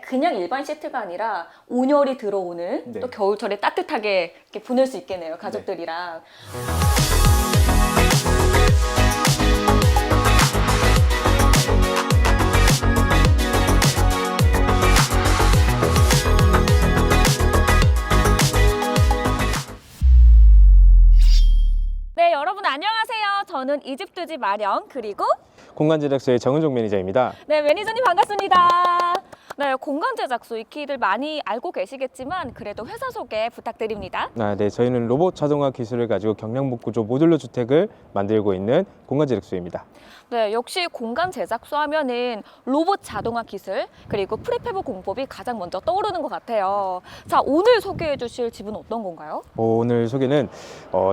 그냥 일반 시트가 아니라 온열이 들어오는 네. 또 겨울철에 따뜻하게 이렇게 보낼 수 있겠네요, 가족들이랑. 네, 여러분 안녕하세요. 저는 이집트집 마련 그리고 공간 제작소의 정은종 매니저입니다. 네, 매니저님 반갑습니다. 네, 공간 제작소 익히들 많이 알고 계시겠지만 그래도 회사 소개 부탁드립니다. 네, 저희는 로봇 자동화 기술을 가지고 경량목 구조 모듈러 주택을 만들고 있는 공간 제작소입니다. 네, 역시 공간 제작소 하면은 로봇 자동화 기술 그리고 프리패브 공법이 가장 먼저 떠오르는 것 같아요. 자, 오늘 소개해 주실 집은 어떤 건가요? 오늘 소개는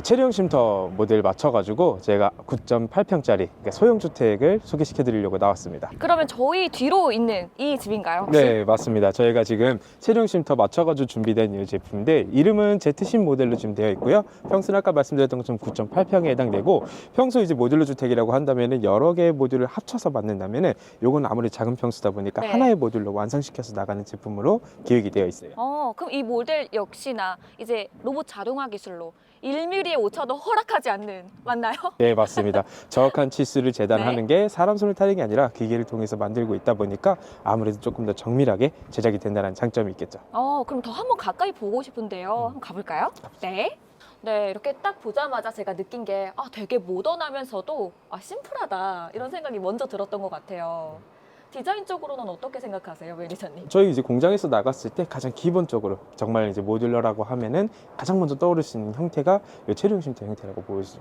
체리형 쉼터 모델 맞춰가지고 제가 9.8평짜리 그러니까 소형 주택을 소개시켜 드리려고 나왔습니다. 그러면 저희 뒤로 있는 이 집인가요? 혹시? 네, 맞습니다. 저희가 지금 체리형 쉼터 맞춰가지고 준비된 이 제품인데 이름은 Z심 모델로 지금 되어 있고요. 평수는 아까 말씀드렸던 것처럼 9.8평에 해당되고 평소 이제 모듈러 주택이라고 한다면은 여러 개의 모듈을 합쳐서 만든다면은 요건 아무리 작은 평수다 보니까 네. 하나의 모듈로 완성시켜서 나가는 제품으로 기획이 되어 있어요. 그럼 이 모델 역시나 이제 로봇 자동화 기술로 1mm의 오차도 허락하지 않는, 맞나요? 네, 맞습니다. 정확한 치수를 재단하는 게 사람 손을 타는 게 아니라 기계를 통해서 만들고 있다 보니까 아무래도 조금 더 정밀하게 제작이 된다는 장점이 있겠죠. 그럼 더 한번 가까이 보고 싶은데요. 한번 가볼까요? 네. 네, 이렇게 딱 보자마자 제가 느낀 게 되게 모던하면서도 심플하다 이런 생각이 먼저 들었던 것 같아요. 디자인적으로는 어떻게 생각하세요, 매니저님? 저희 이제 공장에서 나갔을 때 가장 기본적으로 정말 이제 모듈러라고 하면은 가장 먼저 떠오를 수 있는 형태가 이 체리형 쉼터 형태라고 보여지죠.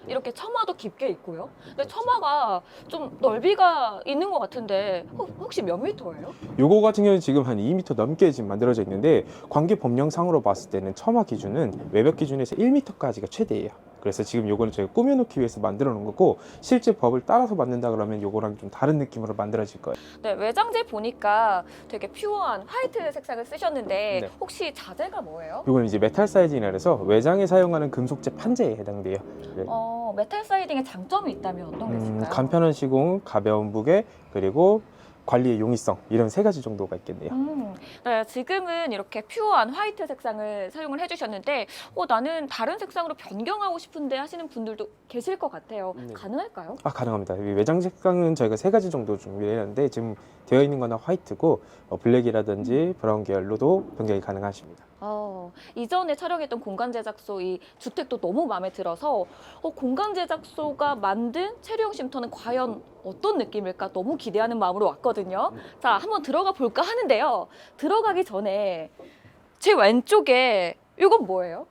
이렇게 처마도 깊게 있고요. 근데 처마가 좀 넓이가 있는 것 같은데 혹시 몇 미터예요? 요거 같은 경우는 지금 한 2m 넘게 지금 만들어져 있는데 관계 법령상으로 봤을 때는 처마 기준은 외벽 기준에서 1m까지가 최대예요. 그래서 지금 요거는 저희가 꾸며놓기 위해서 만들어 놓은 거고 실제 법을 따라서 만든다 그러면 요거랑 좀 다른 느낌으로 만들어질 거예요. 네, 외장재 보니까 되게 퓨어한 화이트 색상을 쓰셨는데 네. 혹시 자재가 뭐예요? 요거는 이제 메탈 사이징이라 해서 외장에 사용하는 금속재 판재에 해당돼요. 네. 메탈 사이딩의 장점이 있다면 어떤 게 있을까요? 간편한 시공, 가벼운 무게, 그리고 관리의 용이성 이런 세 가지 정도가 있겠네요. 네, 지금은 이렇게 퓨어한 화이트 색상을 사용을 해주셨는데 나는 다른 색상으로 변경하고 싶은데 하시는 분들도 계실 것 같아요. 네. 가능할까요? 가능합니다. 이 외장 색상은 저희가 세 가지 정도 준비했는데 지금 되어 있는 거는 화이트고 블랙이라든지 브라운 계열로도 변경이 가능하십니다. 이전에 촬영했던 공간 제작소 이 주택도 너무 마음에 들어서 공간 제작소가 만든 체리형 쉼터는 과연 어떤 느낌일까 너무 기대하는 마음으로 왔거든요. 자, 한번 들어가 볼까 하는데요. 들어가기 전에 제 왼쪽에 이건 뭐예요?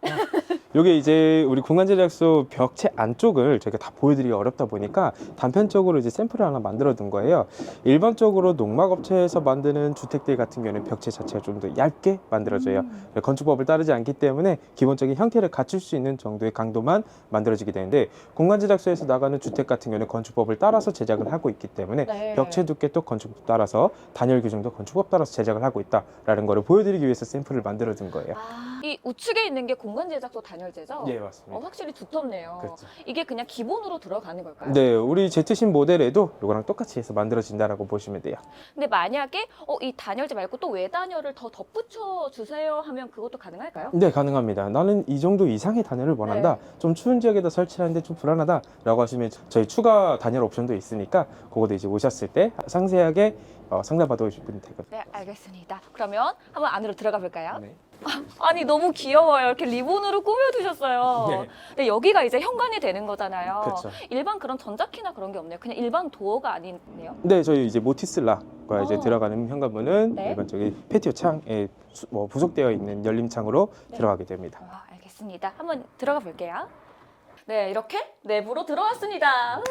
이게 이제 우리 공간 제작소 벽체 안쪽을 저희가 다 보여드리기 어렵다 보니까 단편적으로 이제 샘플을 하나 만들어 둔 거예요. 일반적으로 농막업체에서 만드는 주택들 같은 경우는 벽체 자체가 좀 더 얇게 만들어져요. 건축법을 따르지 않기 때문에 기본적인 형태를 갖출 수 있는 정도의 강도만 만들어지게 되는데 공간 제작소에서 나가는 주택 같은 경우는 건축법을 따라서 제작을 하고 있기 때문에 네. 벽체 두께도 건축법 따라서 단열 규정도 건축법 따라서 제작을 하고 있다라는 거를 보여드리기 위해서 샘플을 만들어 둔 거예요. 이 우측에 있는 게 공간 제작소 단열재죠? 네, 맞습니다. 확실히 두텁네요. 그렇죠. 이게 그냥 기본으로 들어가는 걸까요? 네, 우리 Z심 모델에도 이거랑 똑같이 해서 만들어진다라고 보시면 돼요. 근데 만약에 이 단열재 말고 또 외단열을 더 덧붙여 주세요 하면 그것도 가능할까요? 네, 가능합니다. 나는 이 정도 이상의 단열을 원한다. 좀 추운 지역에다 설치하는데 좀 불안하다라고 하시면 저희 추가 단열 옵션도 있으니까 그것도 이제 오셨을 때 상세하게 상담 받아주시면 되거든요. 네, 알겠습니다. 그러면 한번 안으로 들어가 볼까요? 네. 아니, 너무 귀여워요. 이렇게 리본으로 꾸며두셨어요. 네. 근데 여기가 이제 현관이 되는 거잖아요. 그렇죠. 일반 그런 전자키나 그런 게 없네요. 그냥 일반 도어가 아니네요. 네, 저희 이제 모티슬라가 이제 들어가는 현관문은 네. 일반적인 패티오 창에 부속되어 있는 열림 창으로 네. 들어가게 됩니다. 알겠습니다. 한번 들어가 볼게요. 네, 이렇게 내부로 들어왔습니다.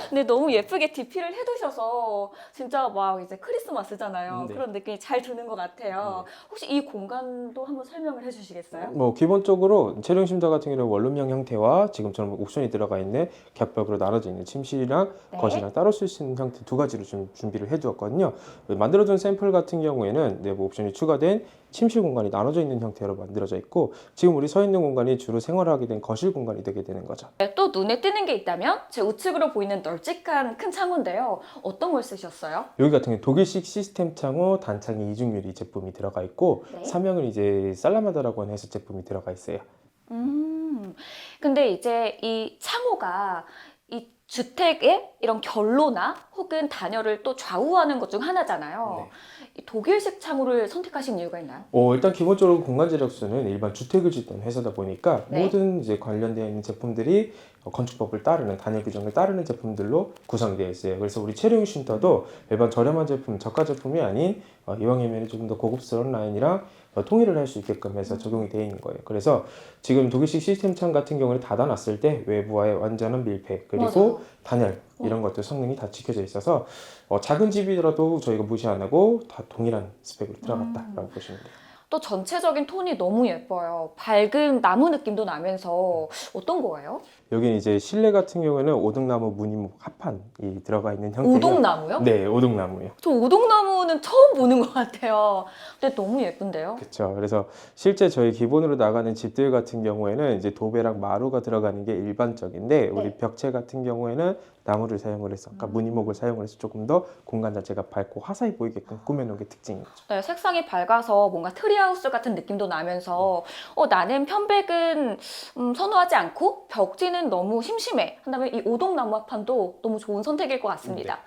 근데 너무 예쁘게 DP를 해두셔서 진짜 막 이제 크리스마스잖아요. 네. 그런 느낌이 잘 드는 것 같아요. 혹시 이 공간도 한번 설명을 해주시겠어요? 기본적으로 체리형 쉼터 같은 경우는 원룸형 형태와 지금처럼 옵션이 들어가 있는 격벽으로 나눠져 있는 침실이랑 네. 거실이랑 따로 쓸 수 있는 형태 두 가지로 좀 준비를 해두었거든요. 만들어둔 샘플 같은 경우에는 내부 옵션이 추가된 침실 공간이 나눠져 있는 형태로 만들어져 있고 지금 우리 서 있는 공간이 주로 생활하게 된 거실 공간이 되게 되는 거죠. 네, 또 눈에 띄는 게 있다면 제 우측으로 보이는 널찍한 큰 창호인데요. 어떤 걸 쓰셨어요? 여기 같은 경우 독일식 시스템 창호 단창이 이중 유리 제품이 들어가 있고 네. 사명은 이제 살라마다라고 하는 회사 제품이 들어가 있어요. 근데 이제 이 창호가 이 주택의 이런 결로나 혹은 단열을 또 좌우하는 것 중 하나잖아요. 이 독일식 창호를 선택하신 이유가 있나요? 일단 기본적으로 공간 제작소는 일반 주택을 짓던 회사다 보니까 네. 모든 이제 관련되어 있는 제품들이 건축법을 따르는 단열 규정을 따르는 제품들로 구성이 되어 있어요. 그래서 우리 체류용 쉼터도 일반 저렴한 제품, 저가 제품이 아닌 이왕이면 조금 더 고급스러운 라인이랑 통일을 할 수 있게끔 해서 적용이 되어 있는 거예요. 그래서 지금 독일식 시스템 창 같은 경우는 닫아놨을 때 외부와의 완전한 밀폐 그리고 맞아요. 단열 이런 것들 성능이 다 지켜져 있어서 작은 집이라도 저희가 무시 안 하고 다 동일한 스펙으로 들어갔다라고 보시면 돼요. 또 전체적인 톤이 너무 예뻐요. 밝은 나무 느낌도 나면서 어떤 거예요? 여기 이제 실내 같은 경우에는 오동나무 무늬목 합판이 들어가 있는 형태예요. 오동나무요? 네, 오동나무요. 저 오동나무는 처음 보는 것 같아요. 근데 너무 예쁜데요? 그렇죠. 그래서 실제 저희 기본으로 나가는 집들 같은 경우에는 이제 도배랑 마루가 들어가는 게 일반적인데 우리 네. 벽체 같은 경우에는 나무를 사용을 해서 아까 무늬목을 사용을 해서 조금 더 공간 자체가 밝고 화사해 보이게끔 꾸며놓은 게 특징인 거죠. 네, 색상이 밝아서 뭔가 트리하우스 같은 느낌도 나면서 나는 편백은 선호하지 않고 벽지는 너무 심심해 한다면 이 오동나무 합판도 너무 좋은 선택일 것 같습니다.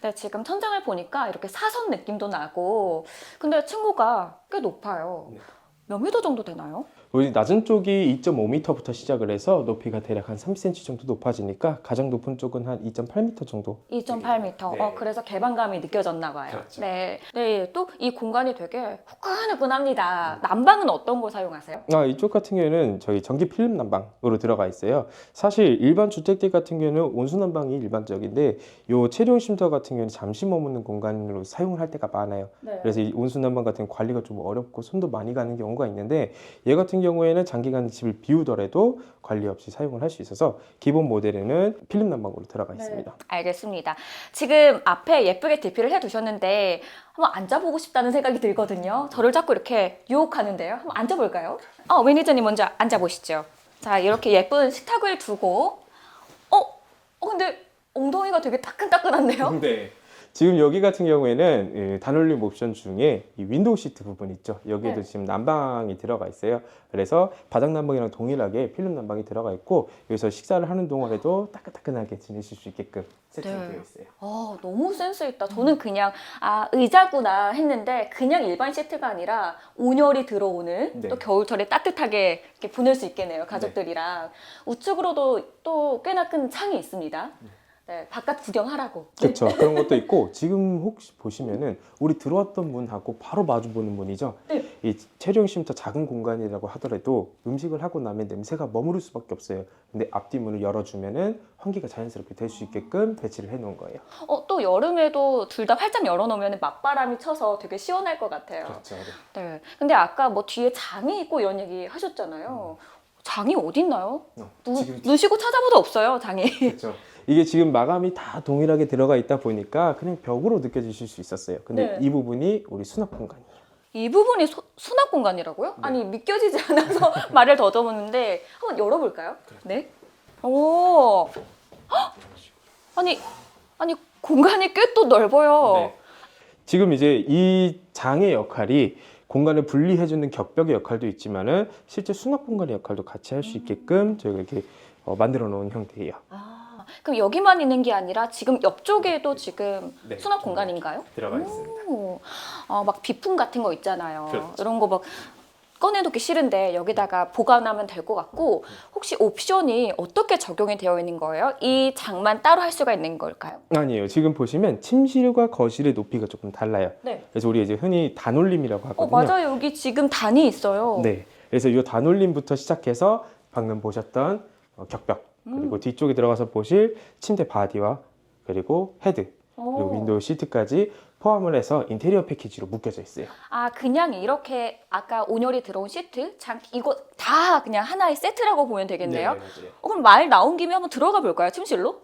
네, 지금 천장을 보니까 이렇게 사선 느낌도 나고 근데 층고가 꽤 높아요. 네. 몇 미터 정도 되나요? 우리 낮은 쪽이 2.5m부터 시작을 해서 높이가 대략 한 3cm 정도 높아지니까 가장 높은 쪽은 한 2.8m 정도. 2.8m. 네. 그래서 개방감이 느껴졌나 봐요. 그렇죠. 네. 네, 또 이 공간이 되게 후끈후끈합니다. 난방은 어떤 걸 사용하세요? 이쪽 같은 경우에는 저희 전기 필름 난방으로 들어가 있어요. 사실 일반 주택들 같은 경우에는 온수 난방이 일반적인데 요 체류용 쉼터 같은 경우는 잠시 머무는 공간으로 사용을 할 때가 많아요. 네. 그래서 이 온수 난방 같은 관리가 좀 어렵고 손도 많이 가는 경우가 있는데 얘 같은 경우에는 장기간 집을 비우더라도 관리 없이 사용을 할 수 있어서 기본 모델에는 필름 난방으로 들어가 있습니다. 알겠습니다. 지금 앞에 예쁘게 DP를 해두셨는데 한번 앉아보고 싶다는 생각이 들거든요. 저를 자꾸 이렇게 유혹하는데요. 한번 앉아볼까요? 매니저님 먼저 앉아보시죠. 자, 이렇게 예쁜 식탁을 두고 근데 엉덩이가 되게 따끈따끈한데요? 네. 지금 여기 같은 경우에는 단올림 옵션 중에 이 윈도우 시트 부분 있죠. 여기에도 네. 지금 난방이 들어가 있어요. 그래서 바닥 난방이랑 동일하게 필름 난방이 들어가 있고 여기서 식사를 하는 동안에도 따끈따끈하게 지내실 수 있게끔 세팅되어 있어요. 너무 센스 있다. 저는 그냥 의자구나 했는데 그냥 일반 시트가 아니라 온열이 들어오는 네. 또 겨울철에 따뜻하게 이렇게 보낼 수 있겠네요. 가족들이랑. 우측으로도 또 꽤나 큰 창이 있습니다. 네, 바깥 구경하라고. 그렇죠. 그런 것도 있고 지금 혹시 보시면은 우리 들어왔던 문하고 바로 마주 보는 문이죠. 네. 이 체류용 쉼터 작은 공간이라고 하더라도 음식을 하고 나면 냄새가 머무를 수밖에 없어요. 근데 앞뒤 문을 열어주면은 환기가 자연스럽게 될 수 있게끔 배치를 해놓은 거예요. 또 여름에도 둘 다 활짝 열어놓으면 맞바람이 쳐서 되게 시원할 것 같아요. 그렇죠. 네. 근데 아까 뭐 뒤에 장이 있고 이런 얘기 하셨잖아요. 장이 어디 있나요? 지금 눈 씻고 찾아봐도 없어요, 장이. 그렇죠. 이게 지금 마감이 다 동일하게 들어가 있다 보니까 그냥 벽으로 느껴지실 수 있었어요. 근데 네. 이 부분이 우리 수납 공간이에요. 이 부분이 수납 공간이라고요? 아니 믿겨지지 않아서 말을 더듬었는데 한번 열어볼까요? 네. 오. 헉! 아니 공간이 꽤 또 넓어요. 네. 지금 이제 이 장의 역할이 공간을 분리해주는 격벽의 역할도 있지만은 실제 수납 공간의 역할도 같이 할 수 있게끔 저희가 이렇게 만들어 놓은 형태예요. 그럼 여기만 있는 게 아니라 지금 옆쪽에도 지금 네, 수납 공간인가요? 들어가 있습니다. 막 비품 같은 거 있잖아요. 그렇죠. 이런 거 막 꺼내놓기 싫은데 여기다가 보관하면 될 것 같고 혹시 옵션이 어떻게 적용이 되어 있는 거예요? 이 장만 따로 할 수가 있는 걸까요? 아니에요. 지금 보시면 침실과 거실의 높이가 조금 달라요. 네. 그래서 우리 이제 흔히 단올림이라고 하거든요. 맞아요. 여기 지금 단이 있어요. 네. 그래서 이 단올림부터 시작해서 방금 보셨던 격벽 그리고 뒤쪽에 들어가서 보실 침대 바디와 그리고 헤드 그리고 윈도우 시트까지 포함을 해서 인테리어 패키지로 묶여져 있어요. 그냥 이렇게 아까 온열이 들어온 시트, 장 이거 다 그냥 하나의 세트라고 보면 되겠네요. 네, 맞아요. 그럼 말 나온 김에 한번 들어가 볼까요? 침실로?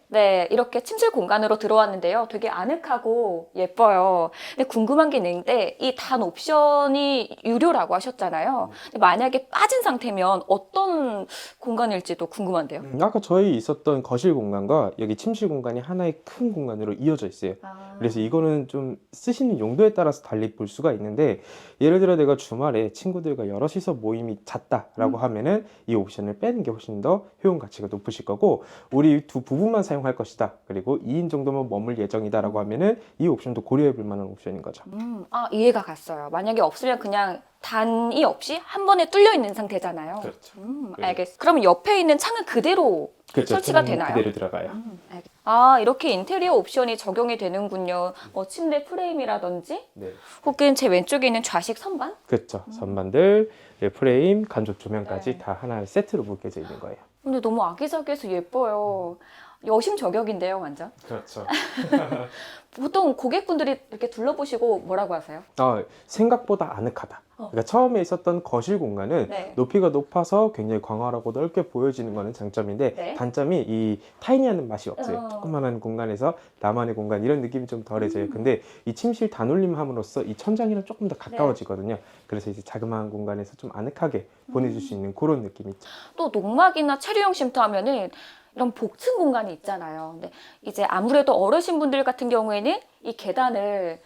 네, 이렇게 침실 공간으로 들어왔는데요. 되게 아늑하고 예뻐요. 근데 궁금한 게 있는데 이 단 옵션이 유료라고 하셨잖아요. 근데 만약에 빠진 상태면 어떤 공간일지도 궁금한데요. 아까 저희 있었던 거실 공간과 여기 침실 공간이 하나의 큰 공간으로 이어져 있어요. 그래서 이거는 좀 쓰시는 용도에 따라서 달리 볼 수가 있는데, 예를 들어 내가 주말에 친구들과 여럿이서 모임이 잦다라고 하면은 이 옵션을 빼는 게 훨씬 더 효용 가치가 높으실 거고, 우리 두 부부만 사용할 것이다, 그리고 2인 정도면 머물 예정이다라고 하면은 이 옵션도 고려해 볼 만한 옵션인 거죠. 이해가 갔어요. 만약에 없으면 그냥 단이 없이 한 번에 뚫려 있는 상태잖아요. 그렇죠. 알겠어요. 그럼 옆에 있는 창은 그대로 그렇죠. 설치가 저는 되나요? 그대로 들어가요. 이렇게 인테리어 옵션이 적용이 되는군요. 뭐 침대 프레임이라든지 네. 혹은 제 왼쪽에 있는 좌식 선반? 그렇죠. 선반들, 프레임, 간접 조명까지 네. 다 하나의 세트로 묶여져 있는 거예요. 근데 너무 아기자기해서 예뻐요. 여심 저격인데요, 완전. 그렇죠. 보통 고객분들이 이렇게 둘러보시고 뭐라고 하세요? 생각보다 아늑하다. 그러니까 처음에 있었던 거실 공간은 네. 높이가 높아서 굉장히 광활하고 넓게 보여지는 거는 장점인데, 네. 단점이 이 타이니하는 맛이 없어요. 어. 조그만한 공간에서 나만의 공간, 이런 느낌이 좀 덜해져요. 근데 이 침실 단올림함으로써 이 천장이랑 조금 더 가까워지거든요. 그래서 이제 자그마한 공간에서 좀 아늑하게 보내줄 수 있는 그런 느낌이 있죠. 또 농막이나 체류형 쉼터 하면은 이런 복층 공간이 있잖아요. 근데 이제 아무래도 어르신분들 같은 경우에는 이 계단을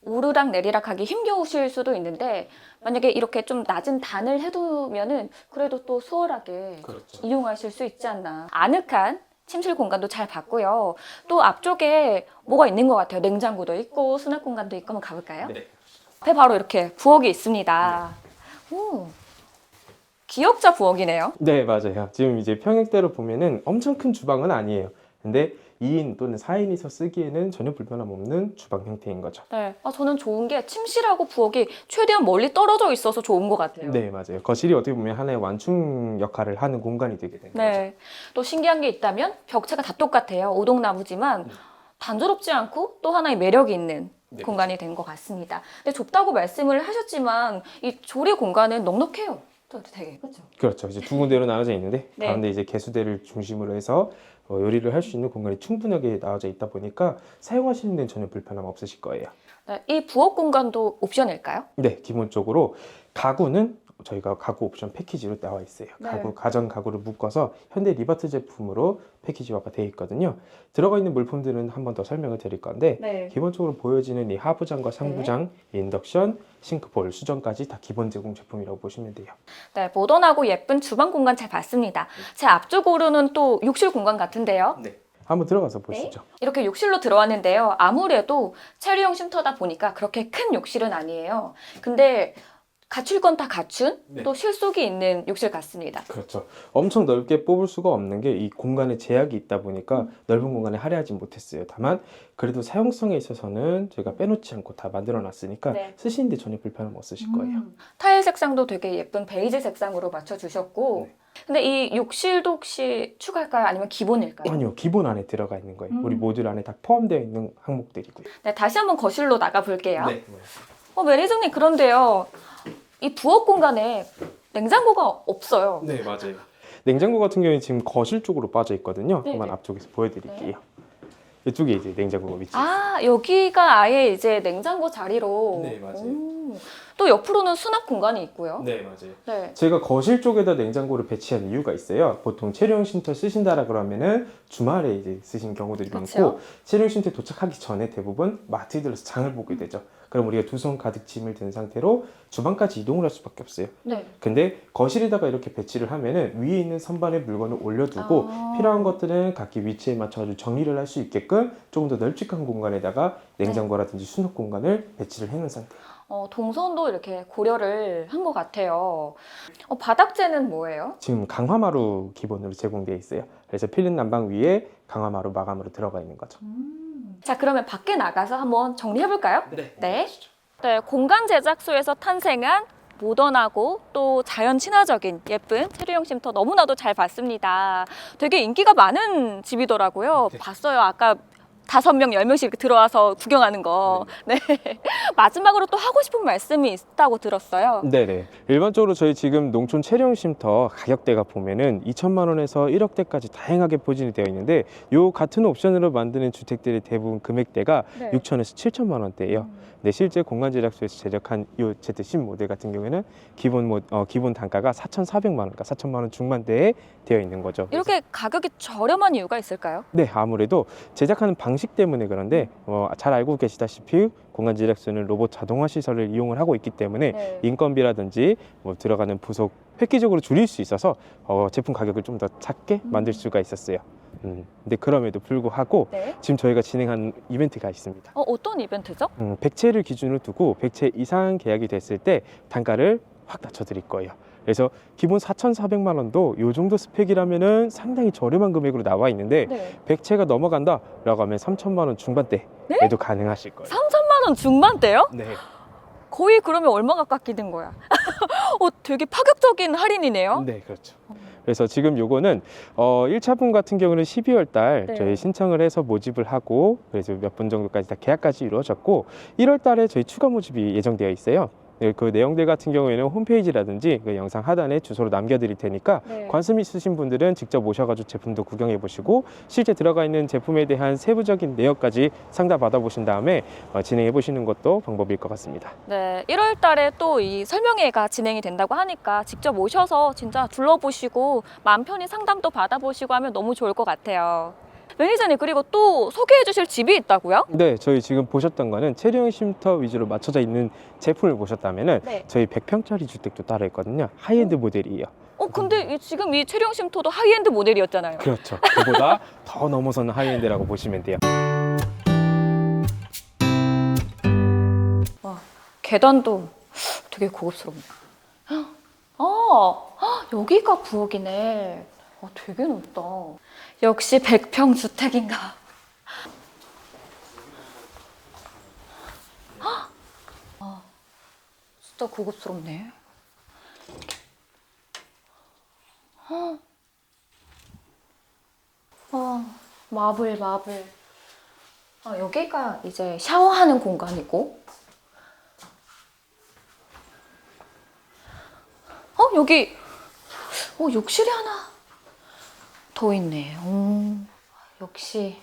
오르락 내리락 하기 힘겨우실 수도 있는데, 만약에 이렇게 좀 낮은 단을 해두면은 그래도 또 수월하게 그렇죠. 이용하실 수 있지 않나. 아늑한 침실 공간도 잘 봤고요. 또 앞쪽에 뭐가 있는 것 같아요. 냉장고도 있고 수납 공간도 있고. 한번 가볼까요? 네. 앞에 바로 이렇게 부엌이 있습니다. 오, 기역자 부엌이네요. 네, 맞아요. 지금 이제 평형대로 보면은 엄청 큰 주방은 아니에요. 근데 2인 또는 4인이서 쓰기에는 전혀 불편함 없는 주방 형태인 거죠. 네, 저는 좋은 게 침실하고 부엌이 최대한 멀리 떨어져 있어서 좋은 것 같아요. 네, 맞아요. 거실이 어떻게 보면 하나의 완충 역할을 하는 공간이 되게 되는 거죠. 네. 또 신기한 게 있다면 벽체가 다 똑같아요. 오동나무지만 단조롭지 않고 또 하나의 매력이 있는 네, 공간이 된 것 같습니다. 근데 좁다고 말씀을 하셨지만 이 조리 공간은 넉넉해요. 또 되게 그렇죠. 그렇죠. 이제 두 군데로 나눠져 있는데 네. 가운데 이제 개수대를 중심으로 해서 요리를 할 수 있는 공간이 충분하게 나와져 있다 보니까 사용하시는 데는 전혀 불편함 없으실 거예요. 네, 이 부엌 공간도 옵션일까요? 네, 기본적으로 가구는 저희가 가구 옵션 패키지로 나와 있어요. 네. 가전 가구를 묶어서 현대 리바트 제품으로 패키지화가 되어 있거든요. 들어가 있는 물품들은 한 번 더 설명을 드릴 건데, 네. 기본적으로 보여지는 이 하부장과 상부장, 인덕션, 싱크볼, 수전까지 다 기본 제공 제품이라고 보시면 돼요. 네, 모던하고 예쁜 주방 공간 잘 봤습니다. 제 앞쪽으로는 또 욕실 공간 같은데요. 네. 한번 들어가서 보시죠. 이렇게 욕실로 들어왔는데요. 아무래도 체류형 쉼터다 보니까 그렇게 큰 욕실은 아니에요. 근데 갖출 건 다 갖춘 네. 또 실속이 있는 욕실 같습니다. 그렇죠. 엄청 넓게 뽑을 수가 없는 게 이 공간에 제약이 있다 보니까 넓은 공간에 할애하지 못했어요. 다만 그래도 사용성에 있어서는 저희가 빼놓지 않고 다 만들어 놨으니까 네. 쓰시는데 전혀 불편함 없으실 거예요. 타일 색상도 되게 예쁜 베이지 색상으로 맞춰주셨고, 네. 근데 이 욕실도 혹시 추가할까요? 아니면 기본일까요? 아니요, 기본 안에 들어가 있는 거예요. 우리 음. 모듈 안에 다 포함되어 있는 항목들이고요. 네, 다시 한번 거실로 나가 볼게요. 네. 매니저님, 그런데요. 이 부엌 공간에 냉장고가 없어요. 네, 맞아요. 냉장고 같은 경우에 지금 거실 쪽으로 빠져 있거든요. 네네. 한번 앞쪽에서 보여드릴게요. 이쪽에 이제 냉장고가 위치. 여기가 아예 이제 냉장고 자리로. 네, 맞아요. 또 옆으로는 수납 공간이 있고요. 네, 맞아요. 네. 제가 거실 쪽에다 냉장고를 배치한 이유가 있어요. 보통 체류형 쉼터 쓰신다라 그러면은 주말에 이제 쓰신 경우들이 그렇죠. 많고, 체류형 쉼터에 도착하기 전에 대부분 마트에 들러서 장을 보게 되죠. 그럼 우리가 두 손 가득 짐을 든 상태로 주방까지 이동을 할 수밖에 없어요. 네. 근데 거실에다가 이렇게 배치를 하면은 위에 있는 선반에 물건을 올려두고 필요한 것들은 각기 위치에 맞춰가지고 정리를 할 수 있게끔 조금 더 널찍한 공간에다가 냉장고라든지 수납 공간을 배치를 해놓은 상태예요. 동선도 이렇게 고려를 한 것 같아요. 바닥재는 뭐예요? 지금 강화마루 기본으로 제공되어 있어요. 그래서 필름 난방 위에 강화마루 마감으로 들어가 있는 거죠. 자, 그러면 밖에 나가서 한번 정리해볼까요? 네. 네. 네, 공간 제작소에서 탄생한 모던하고 또 자연 친화적인 예쁜 체류형 쉼터 너무나도 잘 봤습니다. 되게 인기가 많은 집이더라고요. 네. 봤어요. 아까 5명, 10명씩 이렇게 들어와서 구경하는 거. 네. 마지막으로 또 하고 싶은 말씀이 있다고 들었어요. 네네. 일반적으로 저희 지금 농촌 체류형 쉼터 가격대가 보면은 2천만 원에서 1억대까지 다양하게 포진이 되어 있는데 요 같은 옵션으로 만드는 주택들의 대부분 금액대가 네. 6천에서 7천만 원대예요. 근데 실제 공간 제작소에서 제작한 요 Z10 모델 같은 경우에는 기본 단가가 4,400만 원, 그러니까 4천만 원 중반대에 되어 있는 거죠. 이렇게 가격이 저렴한 이유가 있을까요? 네, 아무래도 제작하는 방식 때문에 그런데 잘 알고 계시다시피 공간 제작소는 로봇 자동화 시설을 이용을 하고 있기 때문에 네. 인건비라든지 뭐 들어가는 부속 획기적으로 줄일 수 있어서 제품 가격을 좀 더 작게 만들 수가 있었어요. 근데 그럼에도 불구하고 네. 지금 저희가 진행한 이벤트가 있습니다. 어떤 이벤트죠? 100채를 기준으로 두고 100채 이상 계약이 됐을 때 단가를 확 낮춰드릴 거예요. 그래서 기본 4,400만 원도 요 정도 스펙이라면은 상당히 저렴한 금액으로 나와 있는데 네. 100채가 넘어간다라고 하면 3천만 원 중반대에도 네? 가능하실 거예요. 3천만 원 중반대요? 네. 거의 그러면 얼마가 깎이는 거야? 되게 파격적인 할인이네요. 네, 그렇죠. 그래서 지금 요거는 1차분 같은 경우는 12월 달 네. 저희 신청을 해서 모집을 하고 그래서 몇 분 정도까지 다 계약까지 이루어졌고 1월 달에 저희 추가 모집이 예정되어 있어요. 네, 그 내용들 같은 경우에는 홈페이지라든지 그 영상 하단에 주소로 남겨드릴 테니까 네. 관심 있으신 분들은 직접 오셔가지고 제품도 구경해 보시고 실제 들어가 있는 제품에 대한 세부적인 내역까지 상담 받아보신 다음에 진행해 보시는 것도 방법일 것 같습니다. 네, 1월 달에 또 이 설명회가 진행이 된다고 하니까 직접 오셔서 진짜 둘러보시고 마음 편히 상담도 받아보시고 하면 너무 좋을 것 같아요. 매니저님, 그리고 또 소개해 주실 집이 있다고요? 네, 저희 지금 보셨던 거는 체류형 쉼터 위주로 맞춰져 있는 제품을 보셨다면은 네. 저희 100평짜리 주택도 따로 있거든요. 하이엔드 모델이에요. 근데 지금 이 체류형 쉼터도 하이엔드 모델이었잖아요. 그렇죠. 그보다 더 넘어서는 하이엔드라고 보시면 돼요. 와, 계단도 되게 고급스럽네. 여기가 부엌이네. 되게 높다. 역시 100평 주택인가. 진짜 고급스럽네. 마블. 여기가 이제 샤워하는 공간이고. 여기 욕실이 하나 더 있네. 역시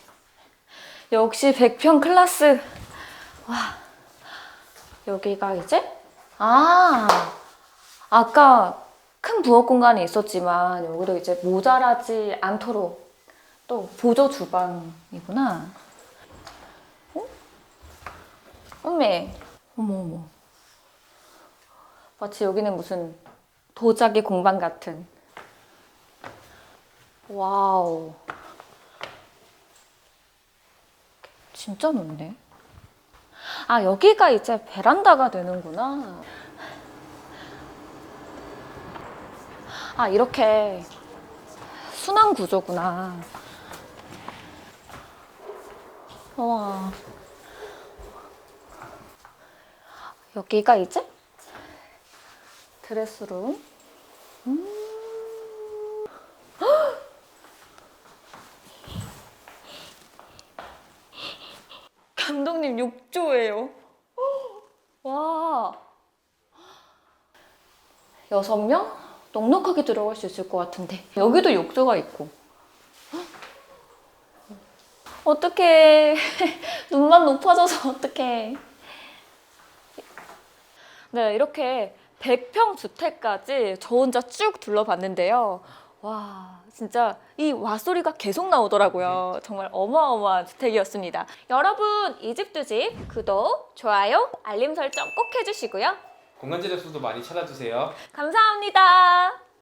100평 클래스. 와, 여기가 이제 아까 큰 부엌 공간이 있었지만 여기도 이제 모자라지 않도록 또 보조 주방이구나. 어머. 마치 여기는 무슨 도자기 공방 같은. 와우. 진짜 넓네. 여기가 이제 베란다가 되는구나. 이렇게 순환 구조구나. 와. 여기가 이제 드레스룸. 감독님 욕조예요. 와. 6명? 넉넉하게 들어갈 수 있을 것 같은데. 여기도 욕조가 있고. 어떡해. 눈만 높아져서 어떡해. 네, 이렇게 100평 주택까지 저 혼자 쭉 둘러봤는데요. 와, 진짜 이 와 소리가 계속 나오더라고요. 정말 어마어마한 주택이었습니다. 여러분, 이 집 두 집 구독, 좋아요, 알림 설정 꼭 해주시고요. 공간 제작소도 많이 찾아주세요. 감사합니다.